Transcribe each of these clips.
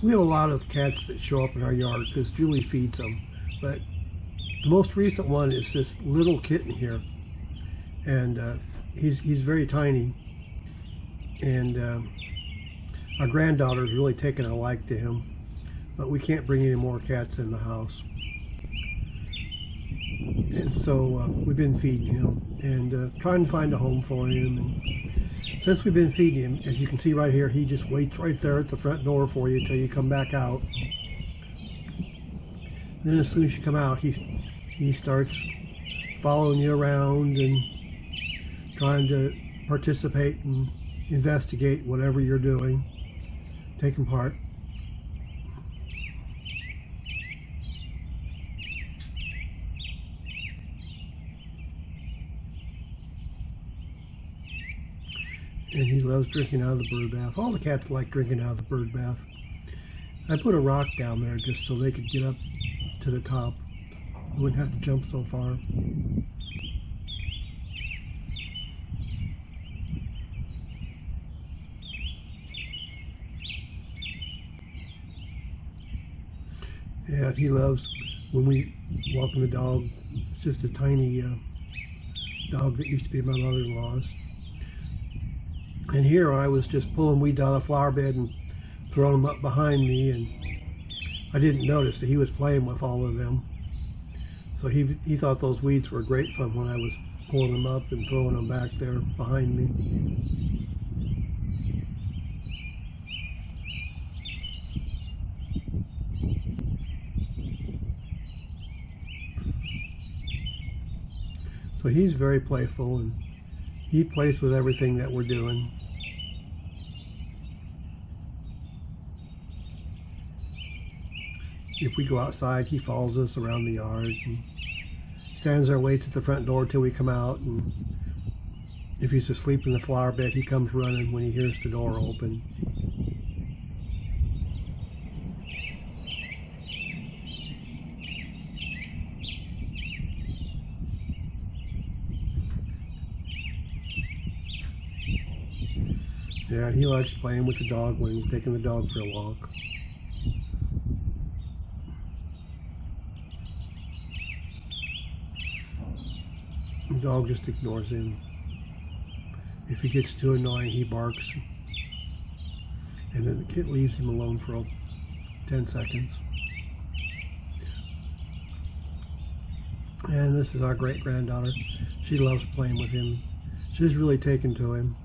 We have a lot of cats that show up in our yard because Julie feeds them. But the most recent one is this little kitten here, and he's very tiny. And our granddaughter's really taken a like to him, but we can't bring any more cats in the house. And so we've been feeding him and trying to find a home for him. And since we've been feeding him, as you can see right here, he just waits right there at the front door for you until you come back out. Then as soon as you come out, he starts following you around and trying to participate and investigate whatever you're doing, taking part. And he loves drinking out of the bird bath. All the cats like drinking out of the bird bath. I put a rock down there just so they could get up to the top. They wouldn't have to jump so far. Yeah, he loves when we walking the dog. It's just a tiny dog that used to be my mother-in-law's. And here I was just pulling weeds out of the flower bed and throwing them up behind me, and I didn't notice that he was playing with all of them. So he thought those weeds were great fun when I was pulling them up and throwing them back there behind me. So he's very playful, and he plays with everything that we're doing. If we go outside, he follows us around the yard and stands there, waits at the front door till we come out. And if he's asleep in the flower bed, he comes running when he hears the door open. Yeah, he likes playing with the dog when he's taking the dog for a walk. The dog just ignores him. If he gets too annoying, he barks. And then the kid leaves him alone for 10 seconds. And this is our great-granddaughter. She loves playing with him. She's really taken to him.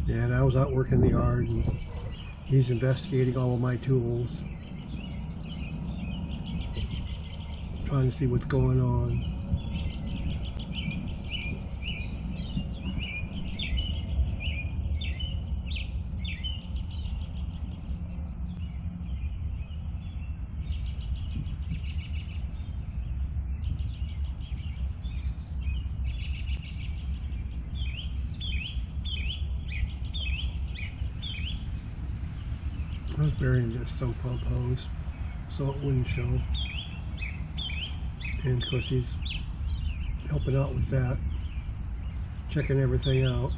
And I was out working the yard, and he's investigating all of my tools, trying to see what's going on. I was burying this sump pump hose so it wouldn't show. And of course he's helping out with that, checking everything out.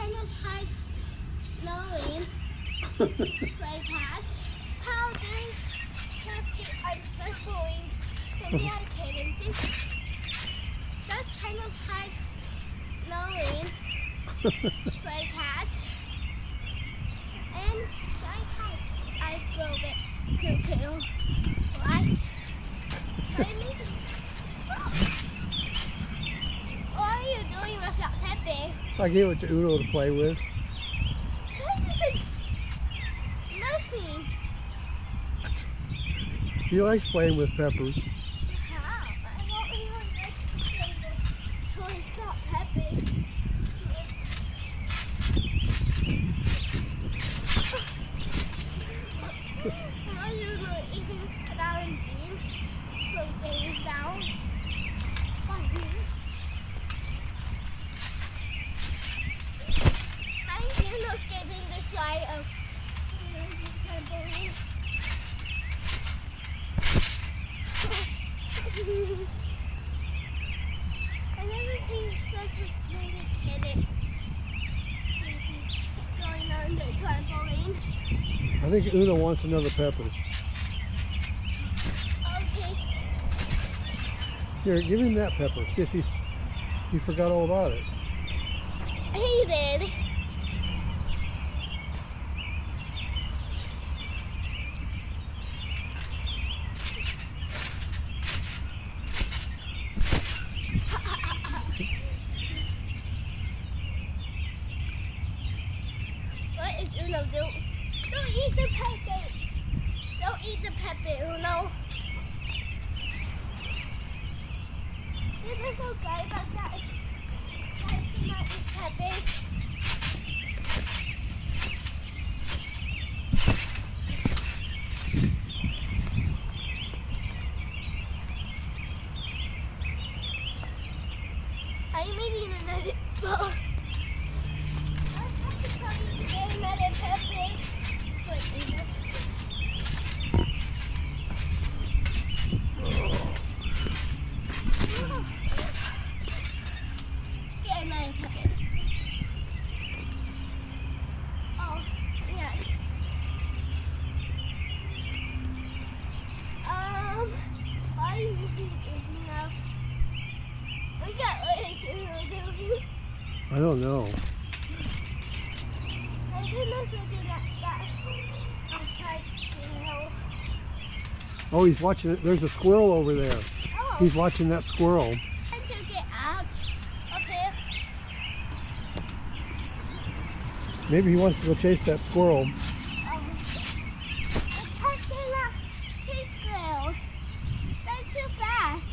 kind of hard knowing stray cats. Pounces have special wings and they are kittens. That's kind of hard knowing stray cats. And stray cats are a little bit cuckoo. What? What are you doing with that Pepe? I gave it to Uno to play with. Nothing. He likes playing with peppers. I don't even like to play with toys that Pepe. I don't know even balancing from getting down. I'm escaping the side of this trampoline. I never seen such a baby kitten going on the trampoline. I think Uno wants another pepper. Okay. Here, give him that pepper. See if he forgot all about it. He did. What is Uno doing? Don't eat the pepper. Don't eat the pepper, Uno. This is okay, but that cannot eat peppers. I'm eating another bowl. I have to tell you to get another pepper. But get another pepper. Oh, yeah. Why are you eating up? Look at what it's doing. I don't know. I didn't know something like that. Outside, Oh, he's watching it. There's a squirrel over there. Oh, He's watching that squirrel. I can get out. Okay. Maybe he wants to go chase that squirrel. I cannot chase squirrels. They're too fast.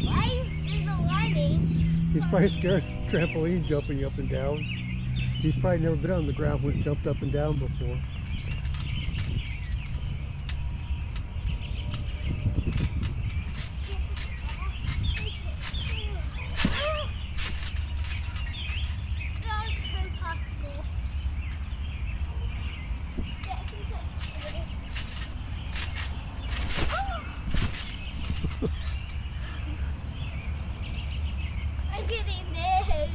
Why is the warning? He's probably scared of trampoline jumping up and down. He's probably never been on the ground when it jumped up and down before. That was impossible. I'm getting there.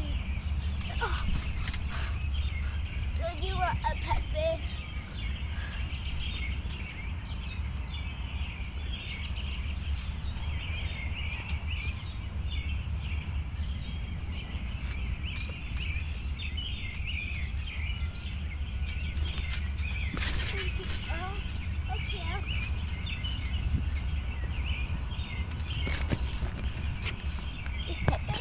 Oh. So you want a pepper? Oh, okay. Is pepper?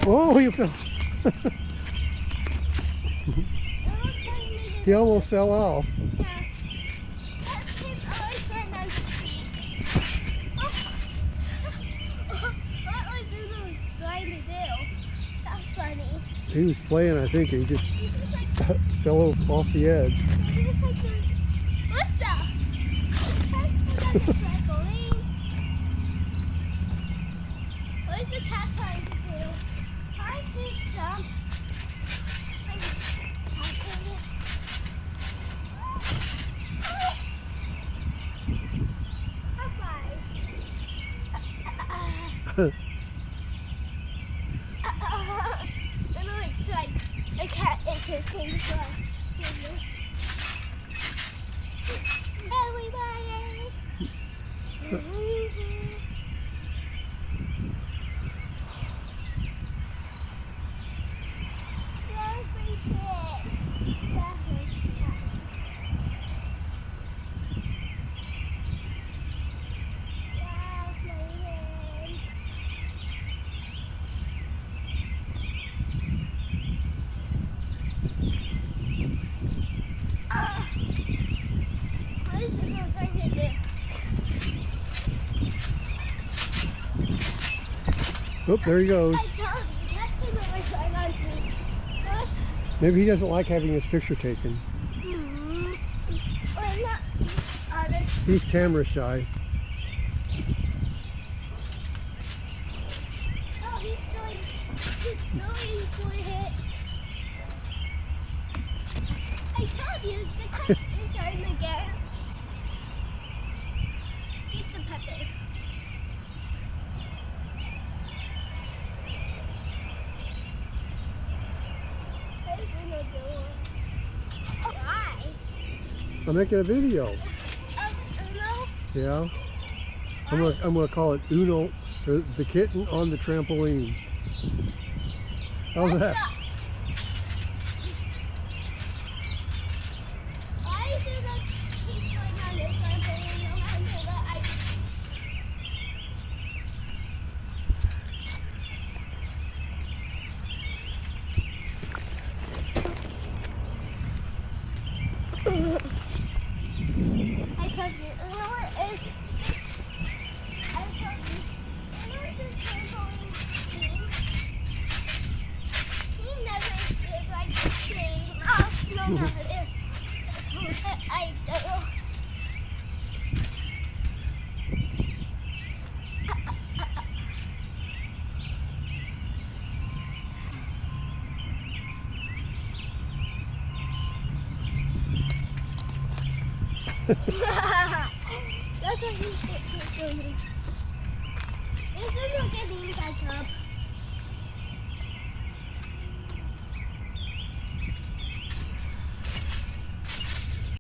Oh, you fell. He almost fell off. He was playing, I think, and he just fell off the edge. What the? What is the cat trying to do? Trying to jump. A cat is his thing as well. Everybody. What is it trying to do? Oop, there he goes. I told you, that thing was going on to me. Maybe he doesn't like having his picture taken. Or not. He's camera shy. Oh, he's going for it. I told you, the cat is starting again. Eat the pepper. Why? I'm making a video. Uno? Yeah. I'm gonna call it Uno, the kitten on the trampoline. How's that? Why is it that keep going on this trampoline no matter that I told you, Uno is. I told you, Uno is a trampoline team. He never is like the same. Oh, no, no, I don't know. That's what he's doing. This is not getting back up.